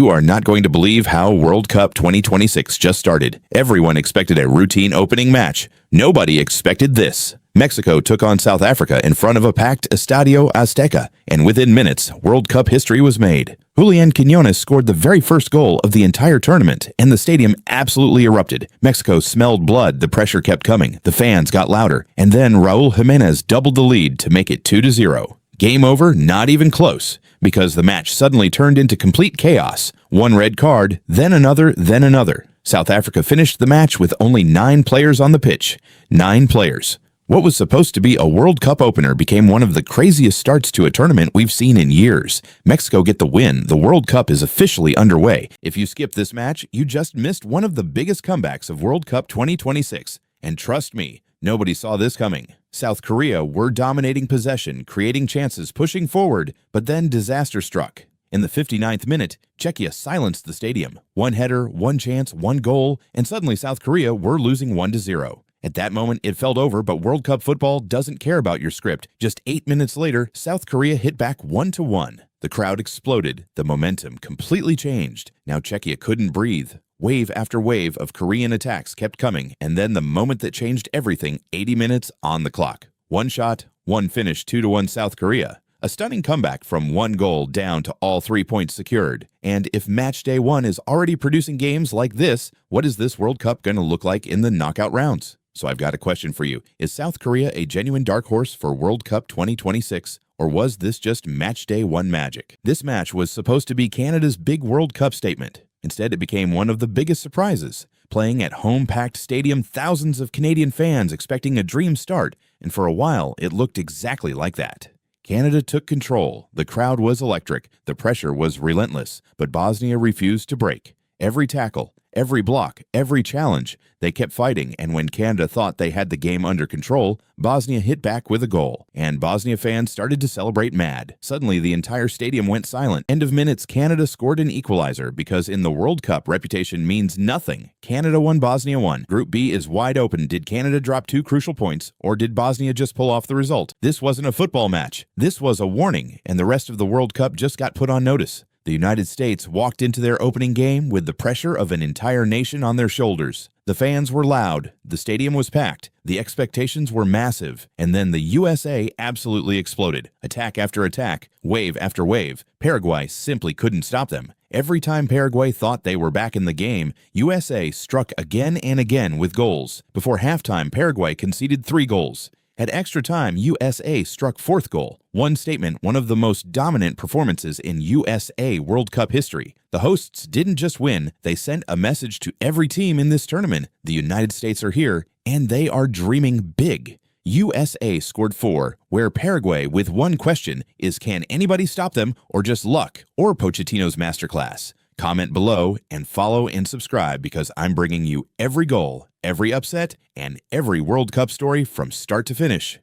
You are not going to believe how World Cup 2026 just started. Everyone expected a routine opening match. Nobody expected this. Mexico took on South Africa in front of a packed Estadio Azteca, and within minutes, World Cup history was made. Julian Quiñones scored the very first goal of the entire tournament, and the stadium absolutely erupted. Mexico smelled blood, the pressure kept coming, the fans got louder, and then Raul Jimenez doubled the lead to make it 2-0. Game over? Not even close, because the match suddenly turned into complete chaos. One red card, then another, then another. South Africa finished the match with only 9 players on the pitch. 9 players. What was supposed to be a World Cup opener became one of the craziest starts to a tournament we've seen in years. Mexico get the win. The World Cup is officially underway. If you skipped this match, you just missed one of the biggest comebacks of World Cup 2026. And trust me, nobody saw this coming. South Korea were dominating possession, creating chances, pushing forward, but then disaster struck. In the 59th minute, Czechia silenced the stadium. One header, one chance, one goal, and suddenly South Korea were losing 1-0. At that moment, it felt over, but World Cup football doesn't care about your script. Just 8 minutes later, South Korea hit back 1-1. The crowd exploded. The momentum completely changed. Now Czechia couldn't breathe. Wave after wave of Korean attacks kept coming, and then the moment that changed everything, 80 minutes on the clock. One shot, one finish, 2-1 South Korea. A stunning comeback from 1 goal down to all 3 points secured. And if Matchday 1 is already producing games like this, what is this World Cup going to look like in the knockout rounds? So I've got a question for you. Is South Korea a genuine dark horse for World Cup 2026? Or was this just Matchday 1 magic? This match was supposed to be Canada's big World Cup statement. Instead, it became one of the biggest surprises. Playing at home-packed stadium, thousands of Canadian fans expecting a dream start, and for a while, it looked exactly like that. Canada took control. The crowd was electric. The pressure was relentless, but Bosnia refused to break. Every tackle, every block, every challenge, they kept fighting, and when Canada thought they had the game under control, Bosnia hit back with a goal, and Bosnia fans started to celebrate mad. Suddenly, the entire stadium went silent. End of minutes, Canada scored an equalizer, because in the World Cup, reputation means nothing. Canada won, Bosnia won. Group B is wide open. Did Canada drop 2 crucial points, or did Bosnia just pull off the result? This wasn't a football match. This was a warning, and the rest of the World Cup just got put on notice. The United States walked into their opening game with the pressure of an entire nation on their shoulders. The fans were loud, the stadium was packed, the expectations were massive, and then the USA absolutely exploded. Attack after attack, wave after wave. Paraguay simply couldn't stop them. Every time Paraguay thought they were back in the game, USA struck again and again with goals. Before halftime, Paraguay conceded 3 goals. At extra time, USA struck 4th goal. One statement, one of the most dominant performances in USA World Cup history. The hosts didn't just win, they sent a message to every team in this tournament. The United States are here, and they are dreaming big. USA scored 4, where Paraguay with one question is, can anybody stop them, or just luck, or Pochettino's masterclass? Comment below and follow and subscribe, because I'm bringing you every goal, every upset, and every World Cup story from start to finish.